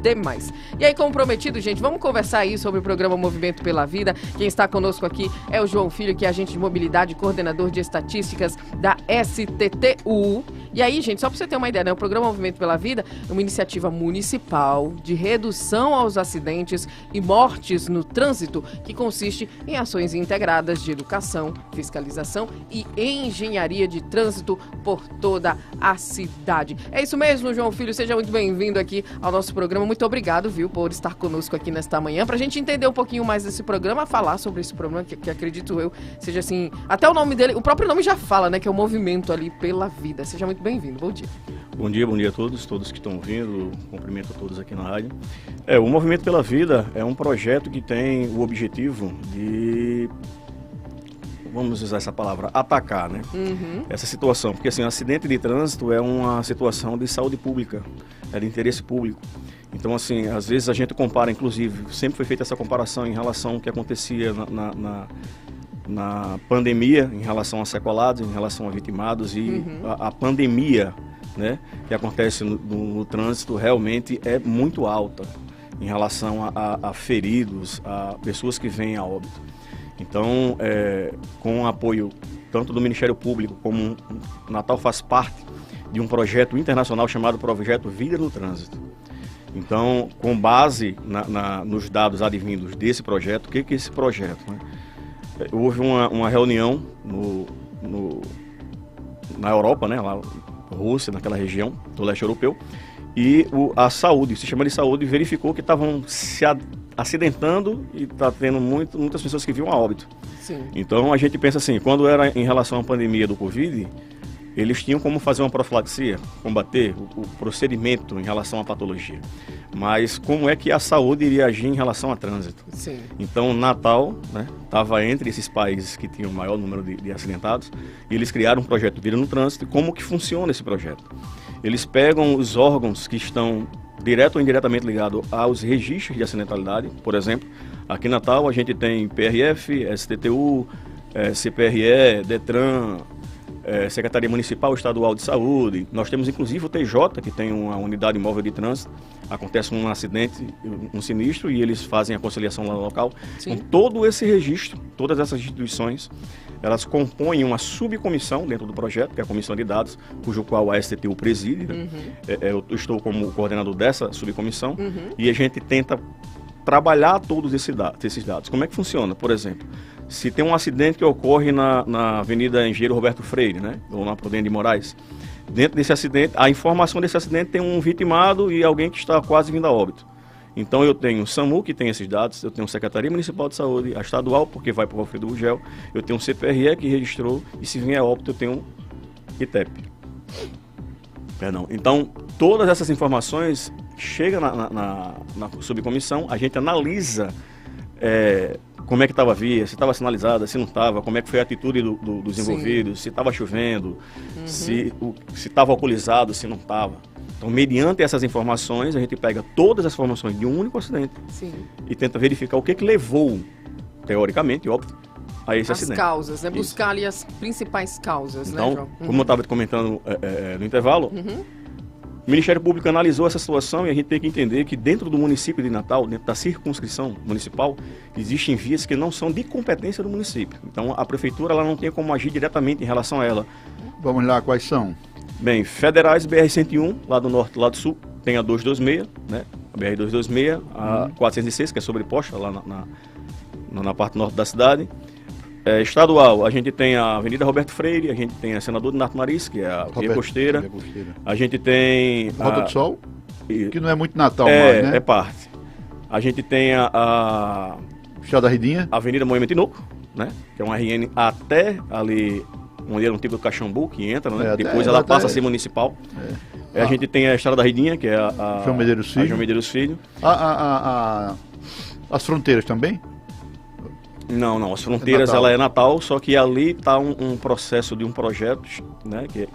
demais. E aí, como prometido, gente, vamos conversar aí sobre o programa Movimento pela Vida. Quem está conosco aqui é o João Filho, que é agente de mobilidade e coordenador de estatísticas da STTU. E aí, gente, só para você ter uma ideia, né? O programa Movimento pela Vida é uma iniciativa municipal de redução aos acidentes e mortes no trânsito, que consiste em ações integradas de educação, fiscalização e engenharia de trânsito por toda a cidade. É isso mesmo, João Filho, seja muito bem-vindo aqui ao nosso programa. Muito obrigado, viu, por estar conosco aqui nesta manhã, pra gente entender um pouquinho mais desse programa, falar sobre esse programa, que acredito eu, seja assim, até o nome dele, o próprio nome já fala, né, que é o Movimento ali pela Vida. Seja muito bem-vindo, bom dia. Bom dia a todos que estão ouvindo, cumprimento a todos aqui na rádio. O Movimento pela Vida é um projeto que tem o objetivo de, vamos usar essa palavra, atacar, né? Essa situação, porque assim, acidente de trânsito é uma situação de saúde pública, é de interesse público. Então assim, às vezes a gente compara, inclusive, sempre foi feita essa comparação em relação ao que acontecia na pandemia, em relação a sequelados, em relação a vitimados e a pandemia, né, que acontece no trânsito realmente é muito alta em relação a feridos, a pessoas que vêm a óbito. Então, com o apoio tanto do Ministério Público como Natal faz parte de um projeto internacional chamado Projeto Vida no Trânsito. Então, com base nos dados advindos desse projeto, o que é esse projeto, né? Houve uma reunião na Europa, né, lá Rússia, naquela região do leste europeu, e a saúde, o sistema de saúde verificou que estavam se acidentando e está tendo muitas pessoas que viam a óbito. Sim. Então a gente pensa assim, quando era em relação à pandemia do Covid, eles tinham como fazer uma profilaxia, combater o procedimento em relação à patologia. Mas como é que a saúde iria agir em relação a trânsito? Sim. Então, Natal estava entre esses países que tinham o maior número de acidentados, e eles criaram um projeto Vida no Trânsito. E como que funciona esse projeto? Eles pegam os órgãos que estão direto ou indiretamente ligados aos registros de acidentalidade. Por exemplo, aqui em Natal a gente tem PRF, STTU, CPRE, Detran, Secretaria Municipal Estadual de Saúde. Nós temos inclusive o TJ, que tem uma unidade móvel de trânsito. Acontece um acidente, um sinistro, e eles fazem a conciliação lá no local. Sim. Com todo esse registro, todas essas instituições, elas compõem uma subcomissão dentro do projeto, que é a Comissão de Dados, cujo qual a STTU preside, né? Eu estou como coordenador dessa subcomissão, e a gente tenta trabalhar todos esses dados. Como é que funciona? Por exemplo, se tem um acidente que ocorre na Avenida Engenheiro Roberto Freire, né, ou na Prudente de Moraes, dentro desse acidente, a informação desse acidente tem um vitimado e alguém que está quase vindo a óbito. Então eu tenho o SAMU, que tem esses dados, eu tenho a Secretaria Municipal de Saúde, a estadual, porque vai para o Alfredo Gugel, eu tenho o CPRE que registrou, e se vier a óbito eu tenho o ITEP. Perdão. Então, todas essas informações chegam na subcomissão, a gente analisa como é que estava a via, se estava sinalizada, se não estava, como é que foi a atitude dos envolvidos, se estava chovendo, se estava alcoolizado, se não estava. Então, mediante essas informações, a gente pega todas as informações de um único acidente. Sim. E tenta verificar o que levou, teoricamente, óbvio, a esse acidente. As causas, né? Isso. Buscar ali as principais causas, então, né, João? Como eu estava comentando no intervalo, o Ministério Público analisou essa situação e a gente tem que entender que dentro do município de Natal, dentro da circunscrição municipal, existem vias que não são de competência do município. Então, a prefeitura ela não tem como agir diretamente em relação a ela. Vamos lá, quais são? Bem, federais, BR-101, lá do norte e lá do sul, tem a 226, né? A BR-226, a 406, que é sobreposta lá na parte norte da cidade. Estadual, a gente tem a Avenida Roberto Freire, a gente tem a Senador Donato Nariz, que é a Via Costeira. A gente tem Rota do Sol, que não é muito Natal mais, né? É parte. A gente tem a Chá da Ridinha, Avenida Moema Tinoco, né? Que é um RN até ali onde era o antigo Caxambu, que entra, né? Depois ela passa a ser municipal. A gente tem a Estrada da Ridinha, que é a João Medeiros Filho. João Medeiros Filho. As fronteiras também? Não, as fronteiras ela é Natal, só que ali está um processo de um projeto, né, que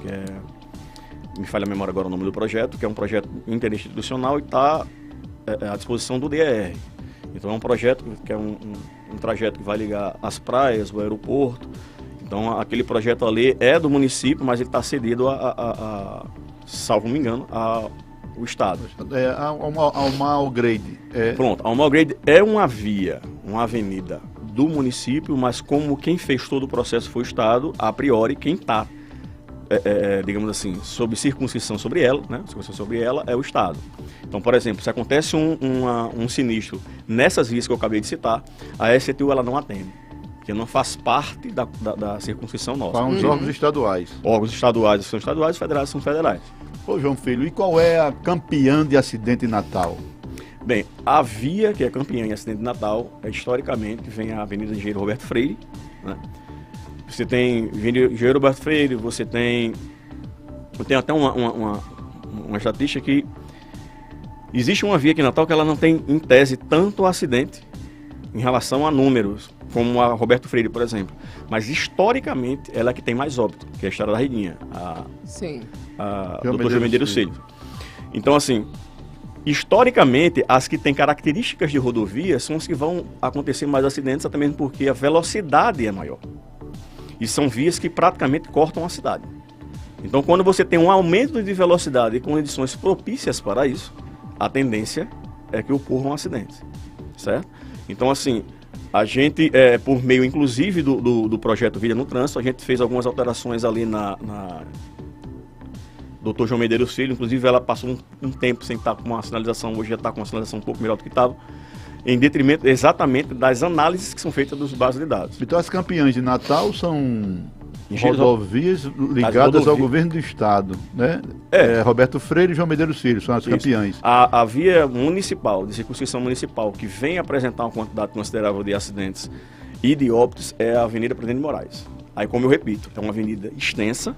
me falha a memória agora o nome do projeto, que é um projeto interinstitucional e está à disposição do DER. Então é um projeto que é um trajeto que vai ligar as praias, o aeroporto. Então aquele projeto ali é do município, mas ele está cedido salvo me engano, o Estado. A Almograde. Pronto, a Almograde é uma via, uma avenida do município, mas como quem fez todo o processo foi o Estado, a priori quem está, digamos assim, sob circunscrição sobre ela, né? Sobre ela é o Estado. Então, por exemplo, se acontece um sinistro nessas vias que eu acabei de citar, a SCTU ela não atende, porque não faz parte da circunscrição nossa. São os órgãos estaduais. Órgãos estaduais são estaduais, federais são federais. Ô João Filho, e qual é a campeã de acidente em Natal? Bem, a via que é campeã em acidente de Natal, historicamente, vem a Avenida Engenheiro Roberto Freire, né? Você tem Engenheiro Roberto Freire, você tem... Eu tenho até uma estatística que existe uma via aqui em Natal que ela não tem, em tese, tanto acidente em relação a números, como a Roberto Freire, por exemplo. Mas, historicamente, ela é que tem mais óbito, que é a Estrada da Ridinha, a Dr. João Medeiros Filho. Então, assim, historicamente, as que têm características de rodovia são as que vão acontecer mais acidentes, até mesmo porque a velocidade é maior. E são vias que praticamente cortam a cidade. Então, quando você tem um aumento de velocidade e condições propícias para isso, a tendência é que ocorram acidentes, certo? Então, assim, a gente, por meio, inclusive, do projeto Vida no Trânsito, a gente fez algumas alterações ali na Dr. João Medeiros Filho. Inclusive, ela passou um tempo sem estar com uma sinalização, hoje já está com uma sinalização um pouco melhor do que estava, em detrimento exatamente das análises que são feitas dos bases de dados. Então, as campeãs de Natal são rodovias ligadas ao governo do Estado, né? Roberto Freire e João Medeiros Filho são as campeãs. A via municipal, de circunscrição municipal, que vem apresentar uma quantidade considerável de acidentes e de óbitos é a Avenida Presidente de Moraes. Aí, como eu repito, é uma avenida extensa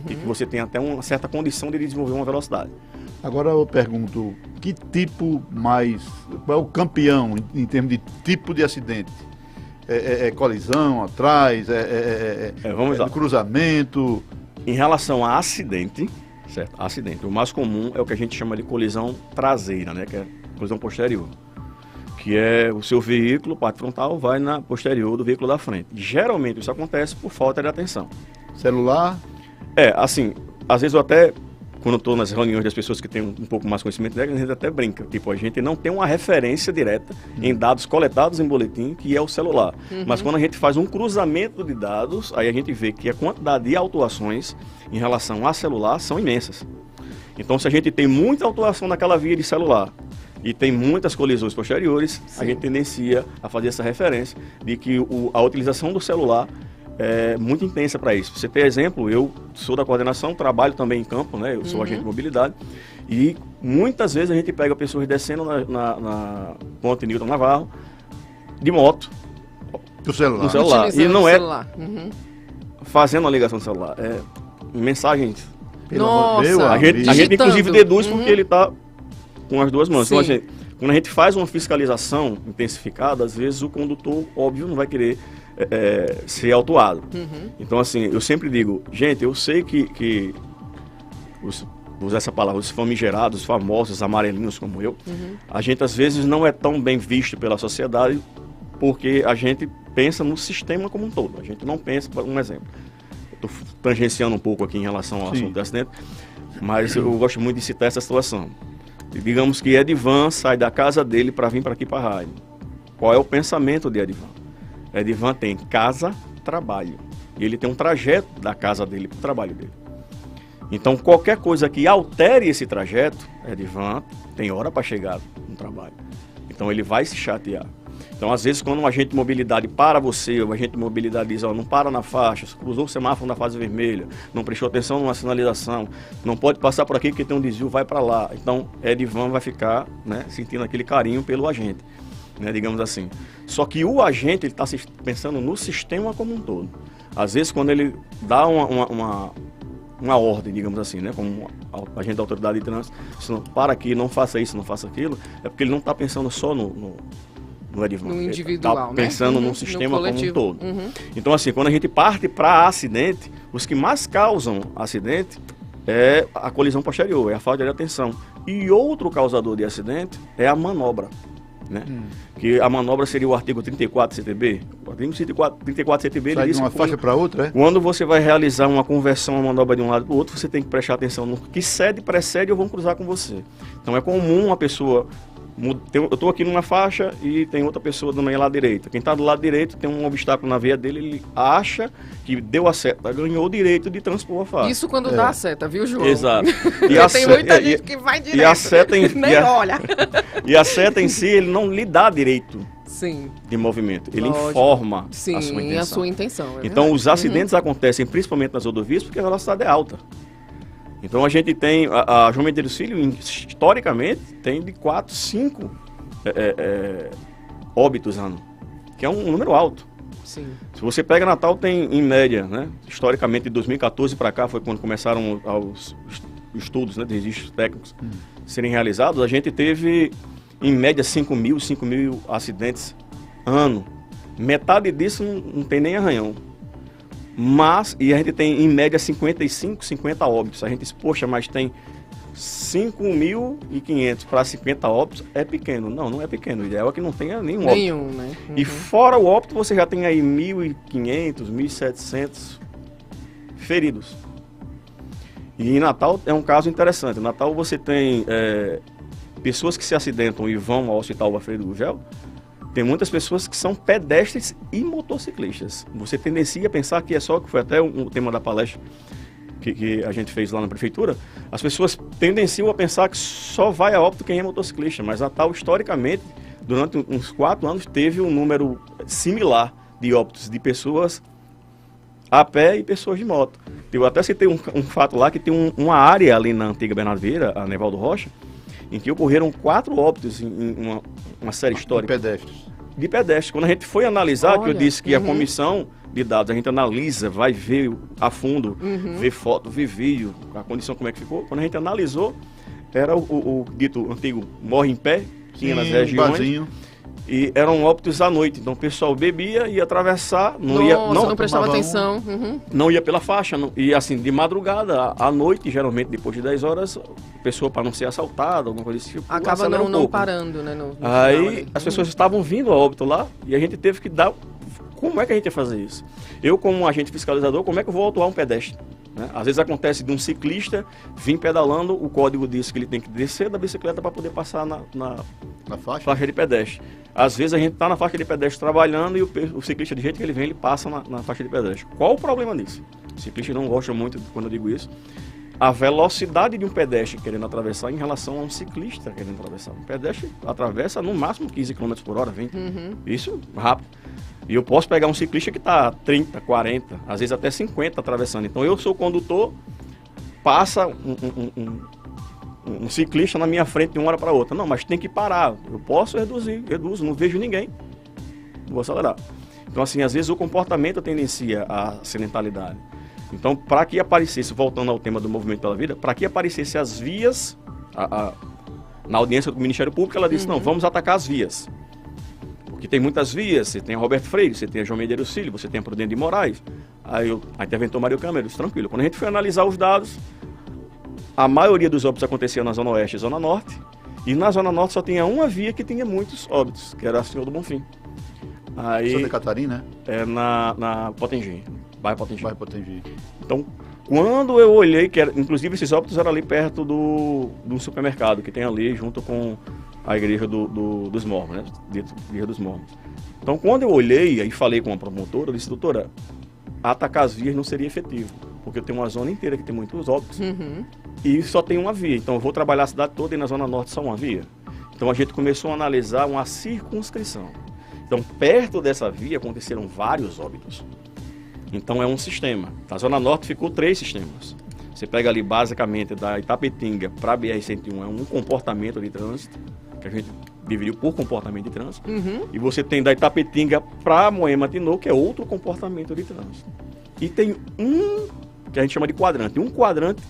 e que você tem até uma certa condição de desenvolver uma velocidade. Agora eu pergunto, qual é o campeão em termos de tipo de acidente? Colisão atrás, vamos lá. Cruzamento? Em relação a acidente, certo? Acidente, o mais comum é o que a gente chama de colisão traseira, né? Que é colisão posterior. Que é o seu veículo, parte frontal, vai na posterior do veículo da frente. Geralmente isso acontece por falta de atenção. Celular? Assim, às vezes eu até, quando eu estou nas reuniões das pessoas que têm um pouco mais conhecimento técnico, a gente até brinca. Tipo, a gente não tem uma referência direta em dados coletados em boletim, que é o celular. Mas quando a gente faz um cruzamento de dados, aí a gente vê que a quantidade de autuações em relação a celular são imensas. Então, se a gente tem muita autuação naquela via de celular e tem muitas colisões posteriores, a gente tendencia a fazer essa referência de que a utilização do celular é muito intensa para isso. Pra você ter exemplo, eu sou da coordenação, trabalho também em campo, né? Eu sou agente de mobilidade e muitas vezes a gente pega pessoas descendo na Ponte Newton Navarro de moto. Do celular. No celular. E não fazendo a ligação do celular. Em mensagens. Nossa! A gente inclusive deduz porque ele está com as duas mãos. Então, quando a gente faz uma fiscalização intensificada, às vezes o condutor, óbvio, não vai querer ser autuado. Então, assim, eu sempre digo, gente, eu sei que vou usar essa palavra, os famigerados, os famosos, amarelinhos como eu, a gente às vezes não é tão bem visto pela sociedade porque a gente pensa no sistema como um todo. A gente não pensa, por um exemplo. Estou tangenciando um pouco aqui em relação ao assunto do acidente, mas eu gosto muito de citar essa situação. Digamos que Edivan sai da casa dele para vir para aqui para a rádio. Qual é o pensamento de Edivan? Edivan tem casa, trabalho. E ele tem um trajeto da casa dele para o trabalho dele. Então, qualquer coisa que altere esse trajeto, Edivan tem hora para chegar no trabalho. Então, ele vai se chatear. Então, às vezes, quando um agente de mobilidade para você, o agente de mobilidade diz, não para na faixa, cruzou o semáforo na fase vermelha, não prestou atenção numa sinalização, não pode passar por aqui porque tem um desvio, vai para lá. Então, Edivan vai ficar, né, sentindo aquele carinho pelo agente, né, digamos assim. Só que o agente está pensando no sistema como um todo. Às vezes, quando ele dá uma ordem, digamos assim, né, como agente da autoridade de trânsito, para aqui, não faça isso, não faça aquilo, é porque ele não está pensando só no Edivan, no individual, tá pensando num sistema como um todo. Então, assim, quando a gente parte para acidente, os que mais causam acidente é a colisão posterior, é a falta de atenção. E outro causador de acidente é a manobra. né? Que a manobra seria o artigo 34 CTB. O artigo 34 CTB, ele diz de uma faixa para outra, é? Quando você vai realizar uma conversão, uma manobra de um lado para o outro, você tem que prestar atenção no que cede, precede ou vão cruzar com você. Então é comum uma pessoa... Eu estou aqui numa faixa e tem outra pessoa do meu lado direito. Quem está do lado direito tem um obstáculo na veia dele, ele acha que deu a seta, ganhou o direito de transpor a faixa. Isso quando dá a seta, viu, João? Exato. Tem muita gente que vai direto, e a seta nem olha. E a seta em si, ele não lhe dá direito Sim. de movimento. Ele informa Sim, a sua intenção. Então, os acidentes acontecem principalmente nas rodovias porque a velocidade é alta. Então a gente tem, a João Medeiros Filho, historicamente, tem de 4, 5 óbitos ano, que é um número alto. Sim. Se você pega Natal, tem em média, né? Historicamente, de 2014 para cá, foi quando começaram os estudos, né, de registros técnicos serem realizados, a gente teve, em média, 5 mil acidentes ano. Metade disso não tem nem arranhão. E a gente tem, em média, 50 óbitos. A gente diz, poxa, mas tem 5.500 para 50 óbitos, é pequeno. Não é pequeno. O ideal é que não tenha nenhum óbito. Né? E fora o óbito, você já tem aí 1.500, 1.700 feridos. E em Natal é um caso interessante. Em Natal você tem pessoas que se acidentam e vão ao Hospital Alfredo Gugel. Tem muitas pessoas que são pedestres e motociclistas. Você tendencia a pensar que que foi até o tema da palestra que a gente fez lá na prefeitura, as pessoas tendenciam a pensar que só vai a óbito quem é motociclista, mas Natal, historicamente, durante uns 4 anos, teve um número similar de óbitos de pessoas a pé e pessoas de moto. Eu até citei um fato lá que tem uma área ali na antiga Bernardo Vieira, a Nevaldo Rocha, em que ocorreram 4 óbitos em uma série histórica. De pedestres. Quando a gente foi analisar, que eu disse que a comissão de dados, a gente analisa, vai ver a fundo, ver foto, ver vídeo, a condição como é que ficou. Quando a gente analisou, era o dito antigo morre em pé, tinha nas regiões. Barzinho. E eram óbitos à noite. Então o pessoal bebia, ia atravessar, não prestava atenção. Não ia pela faixa. E assim, de madrugada, à noite, geralmente depois de 10 horas, a pessoa, para não ser assaltada, alguma coisa desse tipo, acaba não parando, né? Aí as pessoas estavam vindo a óbito lá e a gente teve que dar. Como é que a gente ia fazer isso? Eu, como agente fiscalizador, como é que eu vou autuar um pedestre? Né? Às vezes acontece de um ciclista vir pedalando, o código diz que ele tem que descer da bicicleta para poder passar na faixa de pedestre. Às vezes a gente está na faixa de pedestre trabalhando e o ciclista, de jeito que ele vem, ele passa na faixa de pedestre. Qual o problema disso? O ciclista não gosta muito quando eu digo isso. A velocidade de um pedestre querendo atravessar em relação a um ciclista querendo atravessar. Um pedestre atravessa no máximo 15 km por hora, 20. Isso rápido. E eu posso pegar um ciclista que está 30, 40, às vezes até 50 atravessando. Então eu sou condutor, passa um ciclista na minha frente de uma hora para outra. Não, mas tem que parar. Eu posso reduzo, não vejo ninguém. Vou acelerar. Então assim, às vezes o comportamento tendencia à acidentalidade. Então, para que aparecesse, voltando ao tema do Movimento pela Vida, para que aparecesse as vias, na audiência do Ministério Público, ela disse, não, vamos atacar as vias. Porque tem muitas vias, você tem a Roberto Freire, você tem a João Medeiros Filho, você tem a Prudente de Moraes. Aí a interventor Mário Câmara disse, tranquilo. Quando a gente foi analisar os dados, a maioria dos óbitos acontecia na Zona Oeste e Zona Norte, e na Zona Norte só tinha uma via que tinha muitos óbitos, que era a Senhor do Bonfim. Aí, Santa Catarina, é na Potengi, bairro Potengi. Então, quando eu olhei, inclusive esses óbitos eram ali perto do supermercado, que tem ali junto com a igreja dos Mormons, né? Dito igreja dos Mormons. Então, quando eu olhei e falei com a promotora, eu disse, doutora, atacar as vias não seria efetivo, porque eu tenho uma zona inteira que tem muitos óbitos e só tem uma via. Então, eu vou trabalhar a cidade toda e na Zona Norte só uma via. Então, a gente começou a analisar uma circunscrição. Então, perto dessa via aconteceram vários óbitos. Então, é um sistema. Na Zona Norte ficou 3 sistemas. Você pega ali, basicamente, da Itapetinga para a BR-101, é um comportamento de trânsito, que a gente dividiu por comportamento de trânsito. E você tem da Itapetinga para Moema-Tinô, que é outro comportamento de trânsito. E tem um, que a gente chama de quadrante. Um quadrante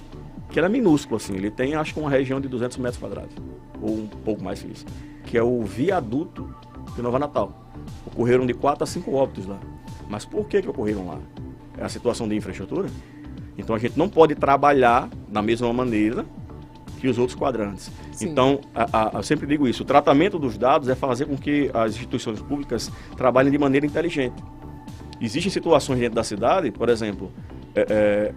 que era minúsculo, assim. Ele tem, acho que, uma região de 200 metros quadrados. Ou um pouco mais que isso. Que é o viaduto de Nova Natal. Ocorreram de 4 a 5 óbitos lá. Mas por que ocorreram lá? É a situação de infraestrutura? Então a gente não pode trabalhar da mesma maneira que os outros quadrantes. Sim. Então, eu sempre digo isso, o tratamento dos dados é fazer com que as instituições públicas trabalhem de maneira inteligente. Existem situações dentro da cidade, por exemplo,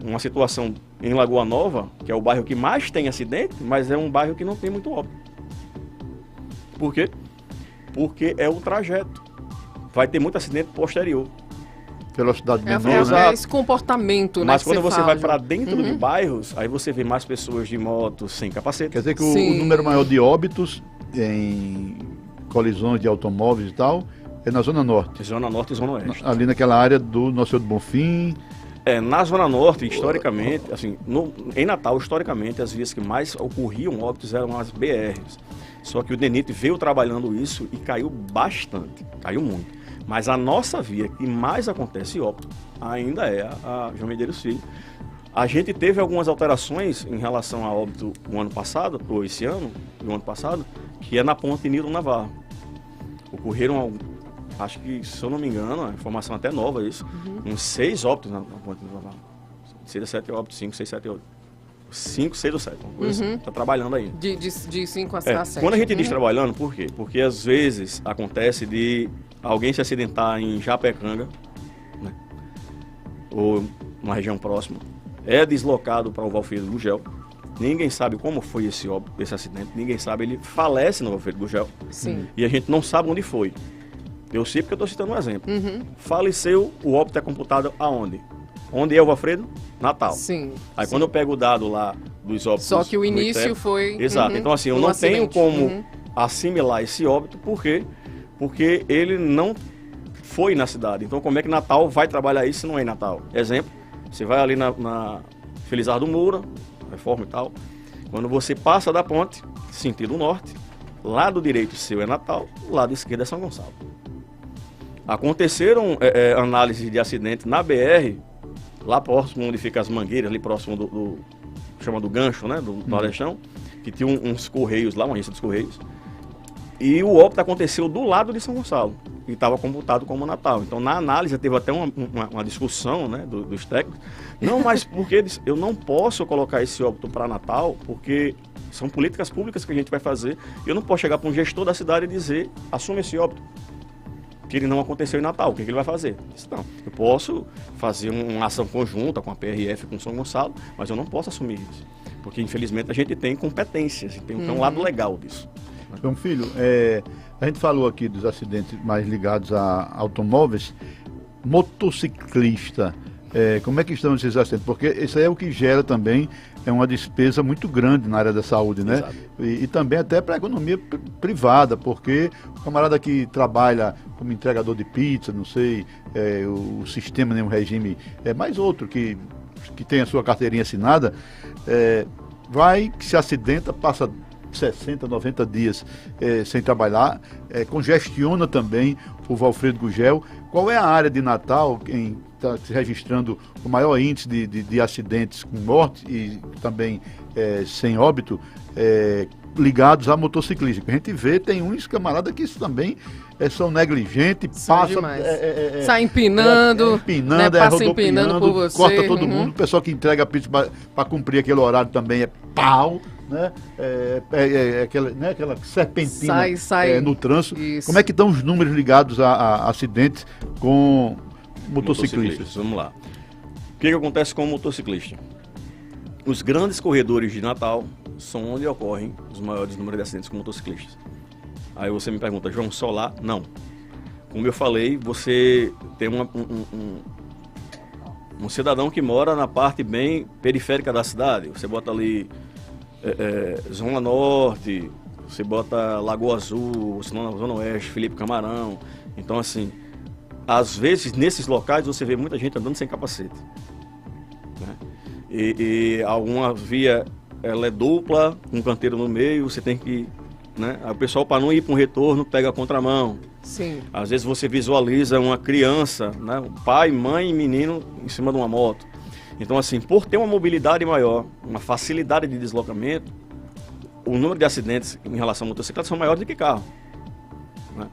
uma situação em Lagoa Nova, que é o bairro que mais tem acidente, mas é um bairro que não tem muito óbito. Por quê? Porque é o trajeto. Vai ter muito acidente posterior. Velocidade menor, é esse comportamento, mas né? quando você vai para dentro de bairros, aí você vê mais pessoas de moto sem capacete. Quer dizer que o número maior de óbitos em colisões de automóveis e tal é na Zona Norte. Zona Norte e Zona Oeste. Ali naquela área do Nosso Senhor do Bonfim. Na Zona Norte, historicamente, assim, em Natal, historicamente, as vias que mais ocorriam óbitos eram as BRs. Só que o DENIT veio trabalhando isso e caiu bastante, caiu muito. Mas a nossa via que mais acontece óbito ainda é a João Medeiros Filho. A gente teve algumas alterações em relação a óbito o ano passado, ou esse ano, do ano passado, que é na ponte Nilo Navarro. Ocorreram, acho que, se eu não me engano, a informação até nova isso, uns 6 óbitos na ponte Nilo Navarro. 6 a 7 óbitos, 5, 6, 7, 8. 5, 6 ou 7, uma coisa assim. Está trabalhando aí. De 5 a 7. Quando a gente diz trabalhando, por quê? Porque às vezes acontece de alguém se acidentar em Japecanga, né? Ou numa região próxima, é deslocado para o Valfredo Gugel. Ninguém sabe como foi esse acidente, ninguém sabe, ele falece no Valfredo Gugel. Sim. E a gente não sabe onde foi. Eu sei porque eu estou citando um exemplo. Faleceu, o óbito é computado aonde? Onde é o Valfredo? Natal. Sim. Aí quando eu pego o dado lá dos óbitos... Só que o início foi... Exato. Então assim, eu não tenho como assimilar esse óbito, por quê? Porque ele não foi na cidade. Então como é que Natal vai trabalhar isso se não é em Natal? Exemplo, você vai ali na Felizardo Moura, Reforma e tal, quando você passa da ponte, sentido norte, lado direito seu é Natal, lado esquerdo é São Gonçalo. Aconteceram análises de acidente na BR, lá próximo onde fica as mangueiras, ali próximo do chama do gancho, né, do Aleixão, que tinha uns correios lá, uma agência dos correios, e o óbito aconteceu do lado de São Gonçalo, e estava computado como Natal. Então, na análise, teve até uma discussão, né, dos técnicos. Não, mas porque eu não posso colocar esse óbito para Natal, porque são políticas públicas que a gente vai fazer, e eu não posso chegar para um gestor da cidade e dizer, assume esse óbito, que ele não aconteceu em Natal. O que ele vai fazer? Disse, não, eu posso fazer uma ação conjunta com a PRF, com São Gonçalo, mas eu não posso assumir isso, porque, infelizmente, a gente tem competências, tem um lado legal disso. João Filho, a gente falou aqui dos acidentes mais ligados a automóveis. Motociclista, como é que estão esses acidentes? Porque isso aí é o que gera também uma despesa muito grande na área da saúde, né? E também até para a economia privada, porque o camarada que trabalha como entregador de pizza, não sei, o sistema, né, um regime, mais outro que tem a sua carteirinha assinada, vai, se acidenta, passa 60, 90 dias sem trabalhar, congestiona também o Valfredo Gugel. Qual é a área de Natal em está se registrando o maior índice de acidentes com morte e também sem óbito ligados a motociclistas? A gente vê, tem uns camaradas que também são negligentes, passam... sai empinando, né, passa empinando por você. Corta todo mundo, o pessoal que entrega a pizza para cumprir aquele horário também é pau, né? Aquela serpentina sai no trânsito. Isso. Como é que estão os números ligados a acidentes com motociclistas? Vamos lá. O que acontece com o motociclista? Os grandes corredores de Natal são onde ocorrem os maiores números de acidentes com motociclistas. Aí você me pergunta, João, só lá? Não. Como eu falei, você tem um cidadão que mora na parte bem periférica da cidade. Você bota ali Zona Norte, você bota Lagoa Azul, Zona Oeste, Felipe Camarão. Então, assim, às vezes, nesses locais, você vê muita gente andando sem capacete. Né? E alguma via, ela é dupla, um canteiro no meio, você tem que... Né? Aí o pessoal, para não ir para um retorno, pega a contramão. Sim. Às vezes você visualiza uma criança, né? Pai, mãe e menino em cima de uma moto. Então, assim, por ter uma mobilidade maior, uma facilidade de deslocamento, o número de acidentes em relação a motocicleta são maiores do que carro. Né?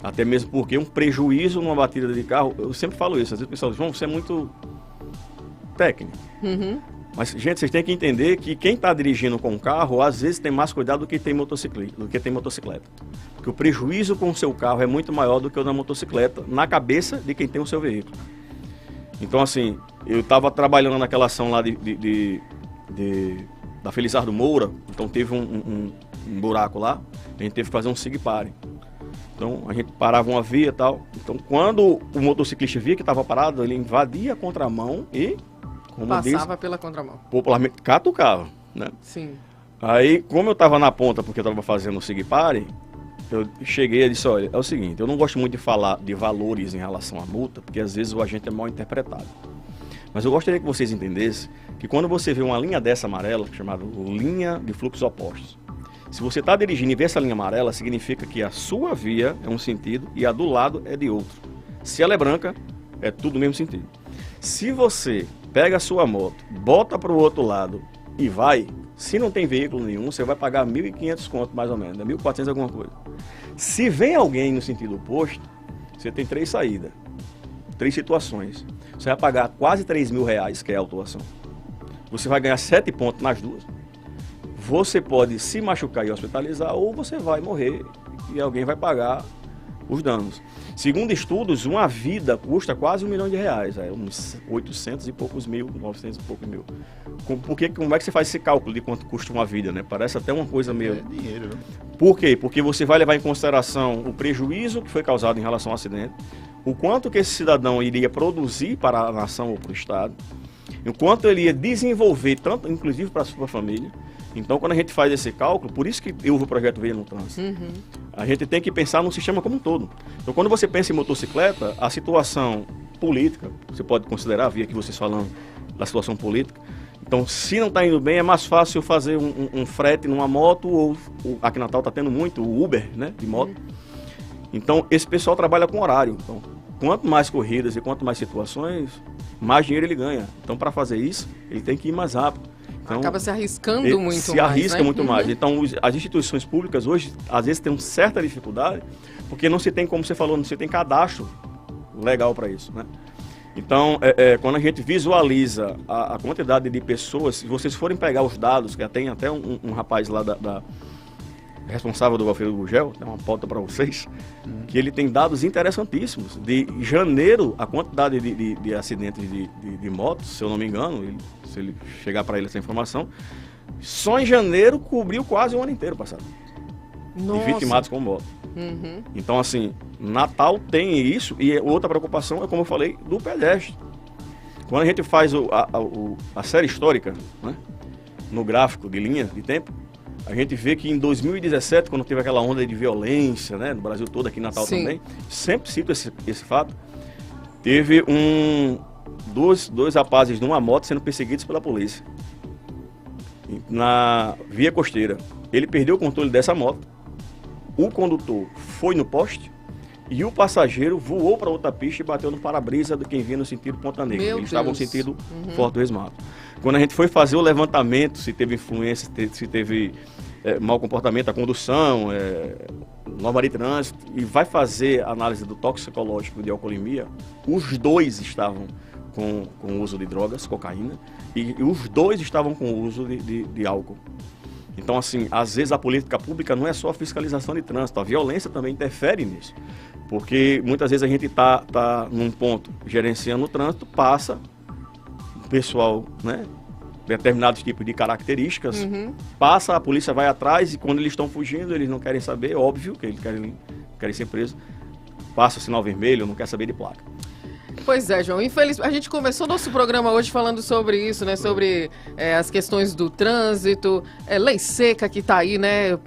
Até mesmo porque um prejuízo numa batida de carro, eu sempre falo isso, às vezes o pessoal diz, João, você é muito técnico. Mas, gente, vocês têm que entender que quem está dirigindo com o carro, às vezes tem mais cuidado do que tem motocicleta. Porque o prejuízo com o seu carro é muito maior do que o da motocicleta, na cabeça de quem tem o seu veículo. Então, assim, eu estava trabalhando naquela ação lá da Felizardo Moura, então teve um buraco lá, a gente teve que fazer um sig-pare. Então, a gente parava uma via e tal. Então, quando o motociclista via que estava parado, ele invadia a contramão e... Passava pela contramão. Popularmente catucava, né? Sim. Aí, como eu estava na ponta, porque eu estava fazendo o sig-pare, eu cheguei e disse, olha, é o seguinte, eu não gosto muito de falar de valores em relação à multa, porque às vezes o agente é mal interpretado. Mas eu gostaria que vocês entendessem que quando você vê uma linha dessa amarela, chamada linha de fluxos opostos, se você está dirigindo e vê essa linha amarela, significa que a sua via é um sentido e a do lado é de outro. Se ela é branca, é tudo o mesmo sentido. Se você pega a sua moto, bota para o outro lado e vai, se não tem veículo nenhum, você vai pagar 1.500 conto mais ou menos, né? 1.400 alguma coisa. Se vem alguém no sentido oposto, você tem 3 saídas, 3 situações. Você vai pagar quase 3.000 reais, que é a autuação. Você vai ganhar 7 pontos nas duas. Você pode se machucar e hospitalizar, ou você vai morrer e alguém vai pagar os danos. Segundo estudos, uma vida custa quase R$1 milhão, uns 800 e poucos mil, 900 e poucos mil. Como é que você faz esse cálculo de quanto custa uma vida, né? Parece até uma coisa meio... É dinheiro, né? Por quê? Porque você vai levar em consideração o prejuízo que foi causado em relação ao acidente, o quanto que esse cidadão iria produzir para a nação ou para o Estado, o quanto ele ia desenvolver, tanto inclusive para a sua família. Então, quando a gente faz esse cálculo, por isso que houve o projeto Veia no Trânsito, a gente tem que pensar no sistema como um todo. Então, quando você pensa em motocicleta, a situação política, você pode considerar, vi aqui vocês falando da situação política, então, se não está indo bem, é mais fácil fazer um frete numa moto, ou aqui em Natal está tendo muito, o Uber, né, de moto. Então, esse pessoal trabalha com horário. Então, quanto mais corridas e quanto mais situações, mais dinheiro ele ganha. Então, para fazer isso, ele tem que ir mais rápido. Então, acaba se arriscando muito mais. Se arrisca, né? muito mais. Então, as instituições públicas hoje, às vezes, têm uma certa dificuldade, porque não se tem, como você falou, não se tem cadastro legal para isso, né? Então, quando a gente visualiza a quantidade de pessoas, se vocês forem pegar os dados, que tem até um rapaz lá responsável do Valfeiro Gugel, dá uma pauta para vocês, que ele tem dados interessantíssimos. De janeiro, a quantidade de acidentes de motos, se eu não me engano, se ele chegar para ele essa informação, só em janeiro cobriu quase o ano inteiro passado. Nossa. De vitimados com moto. Então, assim, Natal tem isso, e outra preocupação é, como eu falei, do pedestre. Quando a gente faz a série histórica, né, no gráfico de linha de tempo, a gente vê que em 2017, quando teve aquela onda de violência, né, no Brasil todo, aqui em Natal também, sempre cito esse fato, teve dois rapazes numa moto sendo perseguidos pela polícia na via costeira. Ele perdeu o controle dessa moto, o condutor foi no poste e o passageiro voou para outra pista e bateu no para-brisa de quem vinha no sentido Ponta Negra. Eles estavam no sentido Forte do Resmato. Quando a gente foi fazer o levantamento, se teve influência, se teve mau comportamento, a condução, norma de trânsito, e vai fazer a análise do toxicológico de alcoolemia, os dois estavam com o uso de drogas, cocaína, e os dois estavam com o uso de álcool. Então, assim, às vezes a política pública não é só a fiscalização de trânsito, a violência também interfere nisso. Porque muitas vezes a gente tá num ponto gerenciando o trânsito, passa o pessoal, né, determinados tipos de características, passa, a polícia vai atrás e quando eles estão fugindo, eles não querem saber, óbvio que eles querem ser presos, passa o sinal vermelho, não quer saber de placa. Pois é, João. Infelizmente, a gente começou nosso programa hoje falando sobre isso, né? Sobre as questões do trânsito, lei seca que está aí, né?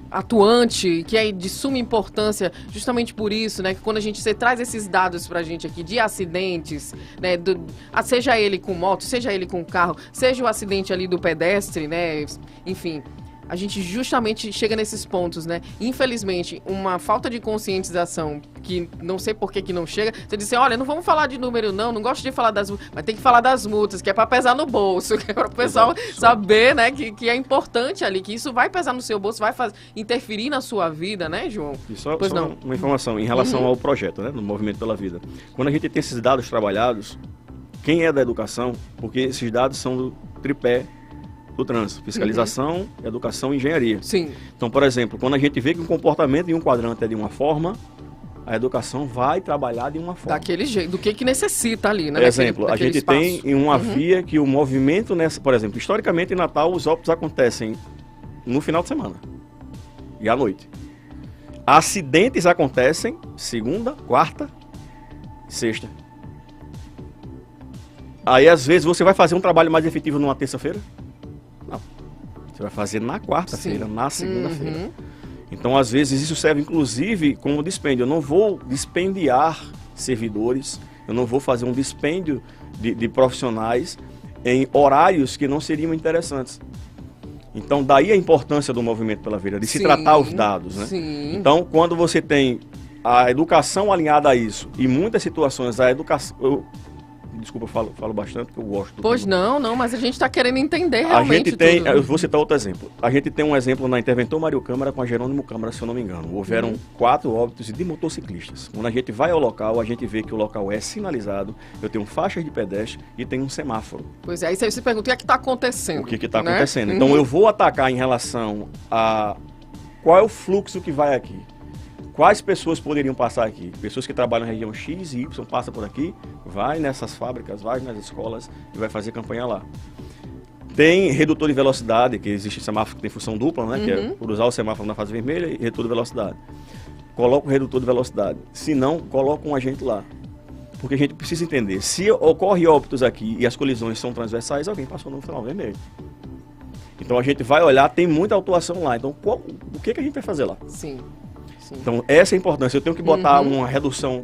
Atuante, que é de suma importância, justamente por isso, né? Que quando você traz esses dados pra gente aqui de acidentes, né? Seja ele com moto, seja ele com carro, seja o acidente ali do pedestre, né? Enfim, a gente justamente chega nesses pontos, né? Infelizmente, uma falta de conscientização que não sei por que não chega. Você diz assim, olha, não vamos falar de número não gosto de falar das multas, mas tem que falar das multas, que é para pesar no bolso, que é para o pessoal saber, né, que é importante ali, que isso vai pesar no seu bolso, vai interferir na sua vida, né, João? E só uma informação em relação ao projeto, né, no Movimento pela Vida. Quando a gente tem esses dados trabalhados, quem é da educação, porque esses dados são tripé do trânsito: fiscalização, educação e engenharia. Sim. Então, por exemplo, quando a gente vê que o comportamento em um quadrante é de uma forma, a educação vai trabalhar de uma forma. Daquele jeito, do que necessita ali, né? Exemplo, daquele a gente espaço. tem em uma via que o movimento nessa, por exemplo, historicamente em Natal os óbitos acontecem no final de semana e à noite. Acidentes acontecem segunda, quarta, sexta. Aí às vezes você vai fazer um trabalho mais efetivo numa terça-feira? Não. Você vai fazer na quarta-feira, na segunda-feira. Então, às vezes, isso serve, inclusive, como dispêndio. Eu não vou dispendiar servidores, eu não vou fazer um dispêndio de profissionais em horários que não seriam interessantes. Então, daí a importância do movimento pela vida, de se tratar os dados, né? Sim. Então, quando você tem a educação alinhada a isso, e muitas situações, a educação... Desculpa, eu falo bastante, porque eu gosto do Pois tema. não, mas a gente está querendo entender A realmente gente tem, tudo. eu vou citar outro exemplo. A gente tem um exemplo na Interventor Mário Câmara com a Jerônimo Câmara, se eu não me engano. Houveram 4 óbitos de motociclistas. Quando a gente vai ao local, a gente vê que o local é sinalizado, eu tenho faixas de pedestre e tenho um semáforo. Pois é, aí você pergunta o que é que está acontecendo. O que está né? acontecendo? Então eu vou atacar em relação a qual é o fluxo que vai aqui. Quais pessoas poderiam passar aqui? Pessoas que trabalham na região X e Y, passa por aqui, vai nessas fábricas, vai nas escolas e vai fazer campanha lá. Tem redutor de velocidade, que existe semáforo que tem função dupla, né? Que é cruzar o semáforo na fase vermelha e redutor de velocidade. Coloca o redutor de velocidade. Se não, coloca um agente lá. Porque a gente precisa entender, se ocorre óbitos aqui e as colisões são transversais, alguém passou no sinal vermelho. Então a gente vai olhar, tem muita autuação lá. Então o que a gente vai fazer lá? Sim. Então, essa é a importância. Eu tenho que botar uma redução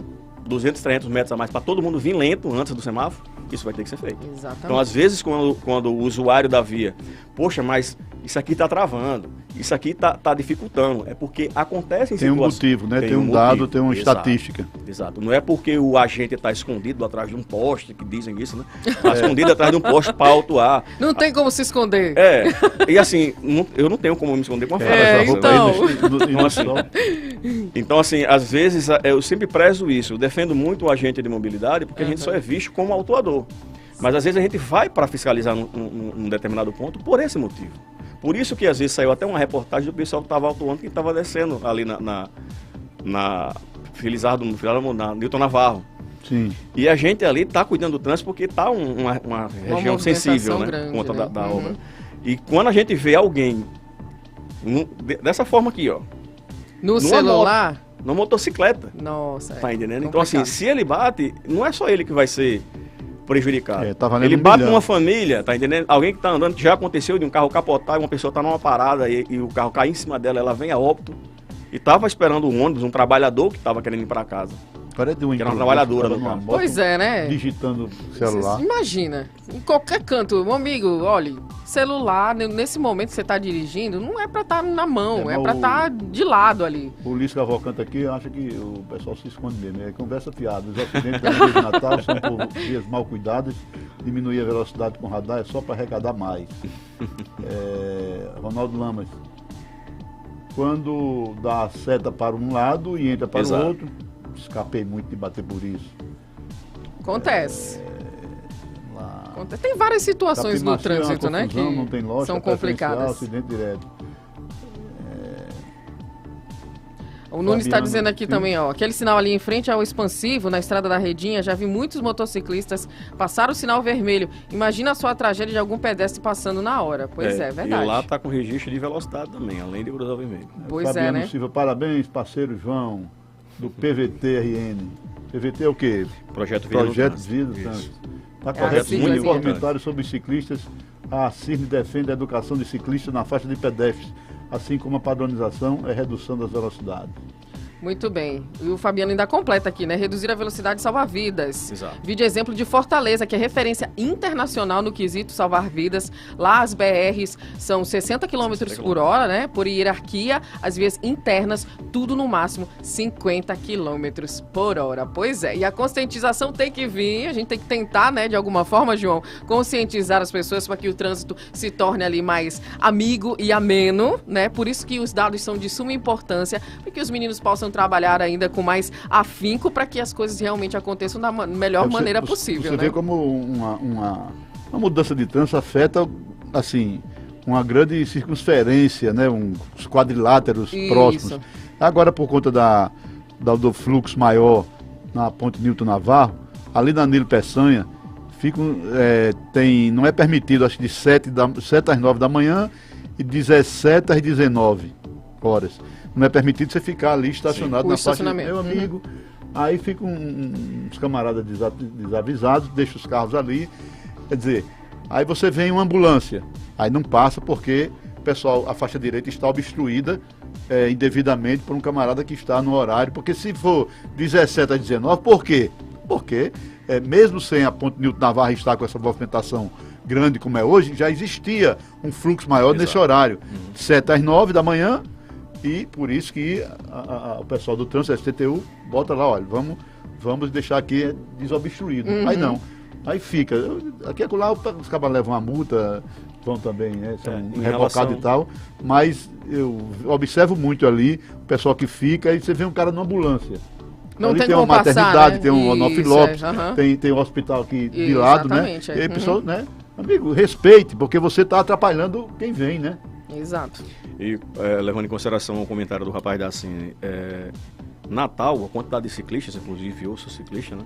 200, 300 metros a mais para todo mundo vir lento antes do semáforo. Isso vai ter que ser feito. Exatamente. Então, às vezes, quando o usuário da via, poxa, mas isso aqui está travando, isso aqui está dificultando, é porque acontece em Tem situações... um motivo, né? Tem um dado, tem uma estatística. Exato. Não é porque o agente está escondido atrás de um poste, que dizem isso, né? Está escondido atrás de um poste para autuar. Não tem como se esconder. E assim, eu não tenho como me esconder com a Então, assim, às vezes eu sempre prezo isso. Eu defendo muito o agente de mobilidade porque a gente só é visto como autuador. Mas às vezes a gente vai para fiscalizar num determinado ponto por esse motivo. Por isso que às vezes saiu até uma reportagem do pessoal que estava autuando, que estava descendo ali na Felizardo, na Newton Navarro. Sim. E a gente ali está cuidando do trânsito porque está uma região sensível, né? Grande, por conta né? da obra. E quando a gente vê alguém dessa forma aqui, ó. No celular? Na motocicleta. Nossa. Tá entendendo? Complicado. Então, assim, se ele bate, não é só ele que vai ser prejudicado. Tá valendo ele um bate milhão. numa família, tá entendendo? Alguém que tá andando, que já aconteceu de um carro capotar e uma pessoa tá numa parada e o carro cai em cima dela, ela vem a óbito e tava esperando um ônibus, um trabalhador que tava querendo ir para casa. Parece de uma Que era uma trabalhadora do numa carro. moto, Pois é, né? digitando celular. Imagina, em qualquer canto, meu amigo, olha, celular, nesse momento que você está dirigindo, não é para estar na mão, é para estar de lado ali. O Ulisses Cavalcante aqui acha que o pessoal se esconde mesmo, é conversa fiada. Os acidentes da Dia de Natal são por vias mal cuidadas, diminuir a velocidade com radar é só para arrecadar mais. Ronaldo Lamas, quando dá a seta para um lado e entra para o outro, escapei muito de bater por isso. Acontece. Tem várias situações no trânsito, né? Que não tem lógica, são complicadas. Acidente direto. O Nunes está dizendo aqui sim. também, ó, aquele sinal ali em frente ao expansivo, na estrada da Redinha, já vi muitos motociclistas passar o sinal vermelho. Imagina só a tragédia de algum pedestre passando na hora. Pois é, verdade. E lá tá com registro de velocidade também, além de cruzar o vermelho. Pois Fabiano né? Silva, parabéns, parceiro João, do PVT-RN. PVT é o quê? Projeto Vida do Trânsito. Está correto, muito comentário sobre ciclistas. A CIRN defende a educação de ciclistas na faixa de pedestres, assim como a padronização é redução das velocidades. Muito bem. E o Fabiano ainda completa aqui, né? Reduzir a velocidade salvar vidas. Exato. Vídeo exemplo de Fortaleza, que é referência internacional no quesito salvar vidas. Lá as BRs são 60 km por hora, né? Por hierarquia, as vias internas, tudo no máximo 50 km por hora. Pois é. E a conscientização tem que vir, a gente tem que tentar, né? De alguma forma, João, conscientizar as pessoas para que o trânsito se torne ali mais amigo e ameno, né? Por isso que os dados são de suma importância, para que os meninos possam trabalhar ainda com mais afinco para que as coisas realmente aconteçam da melhor maneira possível. Você né? vê como Uma mudança de trânsito afeta, assim, uma grande circunferência, né? Uns quadriláteros próximos. Agora, por conta do fluxo maior na Ponte Nilton Navarro, ali na Nilo Peçanha, não é permitido, acho que de 7 às 9 da manhã e 17 às 19 horas. Não é permitido você ficar ali estacionado na faixa do meu amigo. Aí ficam uns camaradas desavisados, deixam os carros ali. Quer dizer, aí você vem uma ambulância. Aí não passa porque, pessoal, a faixa direita está obstruída indevidamente por um camarada que está no horário. Porque se for 17 às 19, por quê? Porque, mesmo sem a Ponte Nilton Navarro estar com essa movimentação grande como é hoje, já existia um fluxo maior nesse horário. 7 às 9 da manhã, e por isso que o pessoal do trânsito, STTU, bota lá, olha, vamos deixar aqui desobstruído. Aí não. Aí fica. Aqui e lá os cabas levam uma multa, vão também, né? São rebocados e tal. Mas eu observo muito ali o pessoal que fica, e você vê um cara numa ambulância. Não ali tem uma como maternidade, passar, né? tem um Onofre Lopes, tem um hospital aqui de lado, né? E aí, pessoal, né? Amigo, respeite, porque você está atrapalhando quem vem, né? Exato. E levando em consideração o comentário do rapaz da Cine, Natal, a quantidade de ciclistas, inclusive eu sou ciclista, né?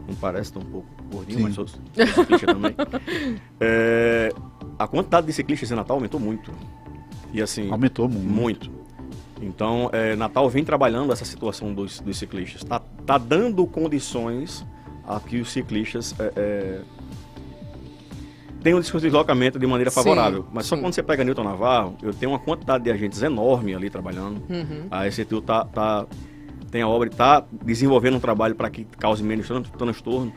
Não parece, tão um pouco gordinho, Sim. mas sou ciclista também. A quantidade de ciclistas em Natal aumentou muito. E assim... Aumentou muito. Muito. Então, Natal vem trabalhando essa situação dos ciclistas. Tá dando condições a que os ciclistas tenham um deslocamento de maneira favorável. Mas só quando você pega Nilton Navarro, eu tenho uma quantidade de agentes enorme ali trabalhando. A STU tem a obra e está desenvolvendo um trabalho para que cause menos transtorno.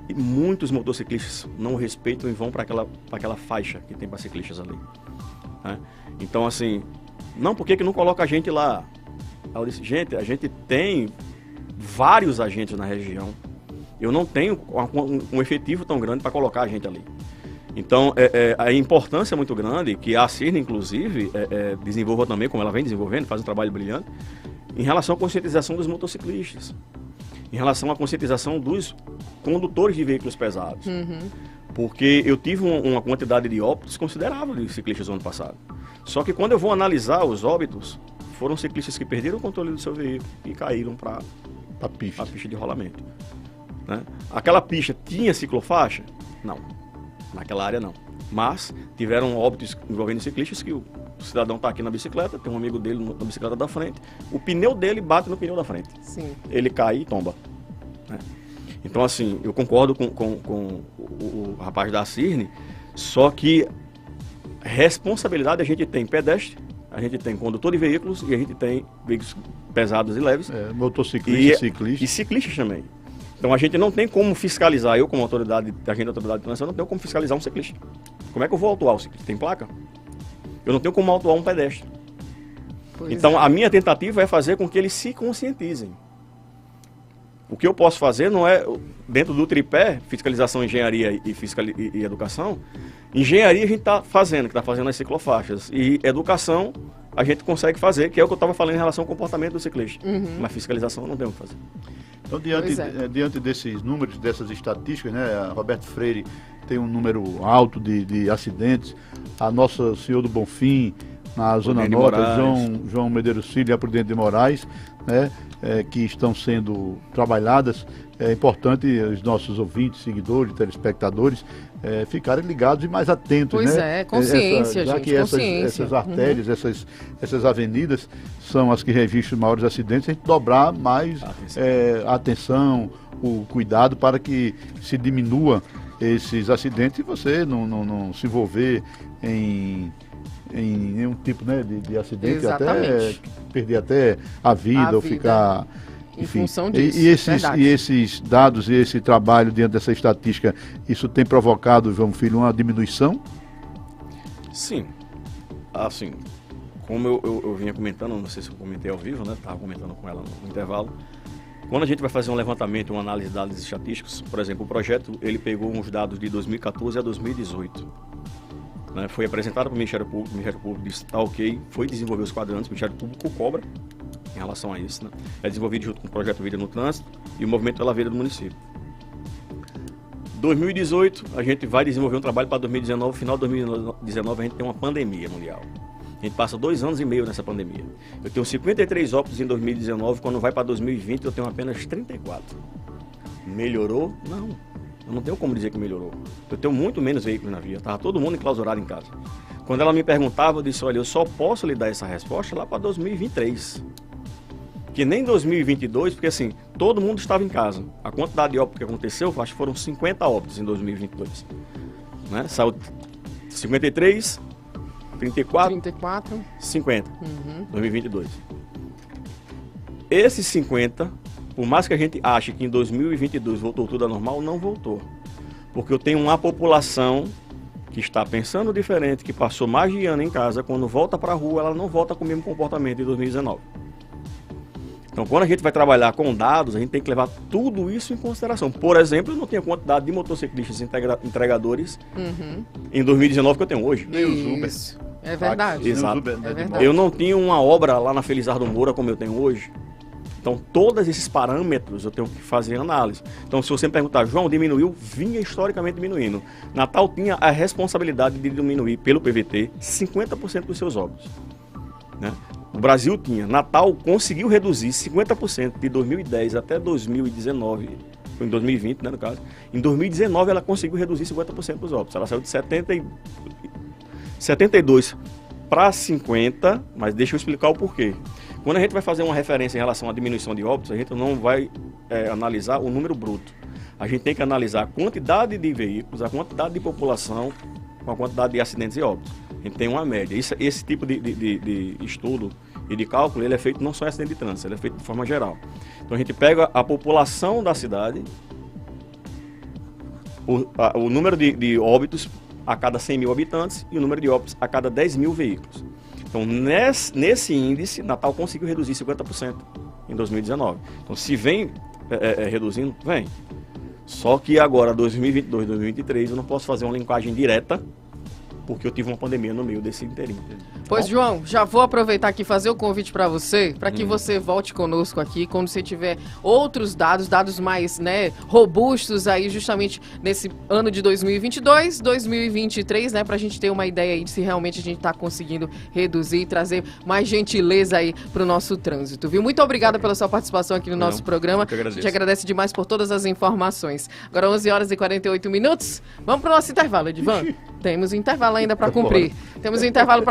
E muitos motociclistas não respeitam e vão para aquela faixa que tem para ciclistas ali. Né? Então, assim... Não, por que não coloca a gente lá? Aí eu disse, gente, a gente tem vários agentes na região. Eu não tenho um efetivo tão grande para colocar a gente ali. Então, a importância é muito grande, que a CIRN, inclusive, desenvolva também, como ela vem desenvolvendo, faz um trabalho brilhante, em relação à conscientização dos motociclistas, em relação à conscientização dos condutores de veículos pesados. Porque eu tive uma quantidade de óbitos considerável de ciclistas no ano passado. Só que quando eu vou analisar os óbitos, foram ciclistas que perderam o controle do seu veículo e caíram para a pista de rolamento. Né? Aquela pista tinha ciclofaixa? Não. Naquela área não. Mas tiveram óbitos envolvendo ciclistas que o cidadão está aqui na bicicleta, tem um amigo dele na bicicleta da frente, o pneu dele bate no pneu da frente. Sim. Ele cai e tomba. Né? Então, assim, eu concordo com o rapaz da CIRN, só que responsabilidade a gente tem pedestre, a gente tem condutor de veículos e a gente tem veículos pesados e leves. Motociclistas, ciclistas. E ciclistas também. Então a gente não tem como fiscalizar, eu como autoridade, agente da autoridade de trânsito, não tenho como fiscalizar um ciclista. Como é que eu vou autuar o ciclista? Tem placa? Eu não tenho como autuar um pedestre. Então a minha tentativa é fazer com que eles se conscientizem. O que eu posso fazer não é, dentro do tripé, fiscalização, engenharia e educação. Engenharia a gente está fazendo, que está fazendo as ciclofaixas. E educação a gente consegue fazer, que é o que eu estava falando em relação ao comportamento do ciclista. Mas fiscalização não tem o que fazer. Então, diante desses números, dessas estatísticas, né, a Roberto Freire tem um número alto de acidentes, a Nossa Senhora do Bonfim, na Zona Norte, João Medeiros Filho e a Prudente de Moraes, né, que estão sendo trabalhadas. É importante os nossos ouvintes, seguidores, telespectadores ficarem ligados e mais atentos. Pois né? Consciência, já gente, que consciência. essas artérias, essas avenidas são as que registram maiores acidentes, a gente dobrar mais a atenção, o cuidado para que se diminua esses acidentes e você não se envolver em nenhum tipo, né, de acidente, até perder até a vida ou ficar... Em enfim, função disso, e esses dados e esse trabalho dentro dessa estatística, isso tem provocado, João Filho, uma diminuição? Sim. Assim, como eu vinha comentando, não sei se eu comentei ao vivo, né? Estava comentando com ela no intervalo. Quando a gente vai fazer um levantamento, uma análise de dados estatísticos, por exemplo, o projeto, ele pegou uns dados de 2014 a 2018. Né? Foi apresentado para o Ministério Público disse, tá ok, foi desenvolver os quadrantes, o Ministério Público cobra em relação a isso, né? É desenvolvido junto com o projeto Vida no Trânsito e o Movimento pela Vida do município. 2018, a gente vai desenvolver um trabalho para 2019. Final de 2019, a gente tem uma pandemia mundial. A gente passa 2 anos e meio nessa pandemia. Eu tenho 53 óbitos em 2019, quando vai para 2020 eu tenho apenas 34. Melhorou? Não. Eu não tenho como dizer que melhorou. Eu tenho muito menos veículos na via. Estava todo mundo enclausurado em casa. Quando ela me perguntava, eu disse, olha, eu só posso lhe dar essa resposta lá para 2023. Que nem 2022, porque assim, todo mundo estava em casa. A quantidade de óbitos que aconteceu, acho que foram 50 óbitos em 2022. Né? Saiu 53, 34, 50, 2022. Esses 50, por mais que a gente ache que em 2022 voltou tudo a normal, não voltou. Porque eu tenho uma população que está pensando diferente, que passou mais de ano em casa, quando volta para a rua, ela não volta com o mesmo comportamento de 2019. Então, quando a gente vai trabalhar com dados, a gente tem que levar tudo isso em consideração. Por exemplo, eu não tenho a quantidade de motociclistas entregadores em 2019 que eu tenho hoje. Nem os Uber. É verdade. Exato. É verdade. Eu não tinha uma obra lá na Felizardo Moura como eu tenho hoje. Então, todos esses parâmetros eu tenho que fazer análise. Então, se você me perguntar, João, diminuiu? Vinha historicamente diminuindo. Natal tinha a responsabilidade de diminuir pelo PVT 50% dos seus óbitos. Né? O Brasil tinha. Natal conseguiu reduzir 50% de 2010 até 2019, em 2020, né, no caso. Em 2019, ela conseguiu reduzir 50% dos óbitos. Ela saiu de 72 para 50, mas deixa eu explicar o porquê. Quando a gente vai fazer uma referência em relação à diminuição de óbitos, a gente não vai analisar o número bruto. A gente tem que analisar a quantidade de veículos, a quantidade de população, com a quantidade de acidentes e óbitos. A gente tem uma média. Esse tipo de estudo e de cálculo, ele é feito não só em acidente de trânsito, ele é feito de forma geral. Então a gente pega a população da cidade, o número de óbitos a cada 100 mil habitantes e o número de óbitos a cada 10 mil veículos. Então, nesse índice, Natal conseguiu reduzir 50% em 2019. Então, se vem reduzindo, vem. Só que agora, 2022, 2023, eu não posso fazer uma linkagem direta, porque eu tive uma pandemia no meio desse inteirinho. Pois, João, já vou aproveitar aqui e fazer o convite para você, para que você volte conosco aqui quando você tiver outros dados mais, né, robustos aí justamente nesse ano de 2022, 2023, né, para a gente ter uma ideia aí de se realmente a gente está conseguindo reduzir e trazer mais gentileza aí para o nosso trânsito, viu? Muito obrigada pela sua participação aqui no nosso programa. A gente agradece demais por todas as informações. Agora 11 horas e 48 minutos. Vamos para o nosso intervalo, Edivan. Temos um intervalo ainda para cumprir. Temos um intervalo para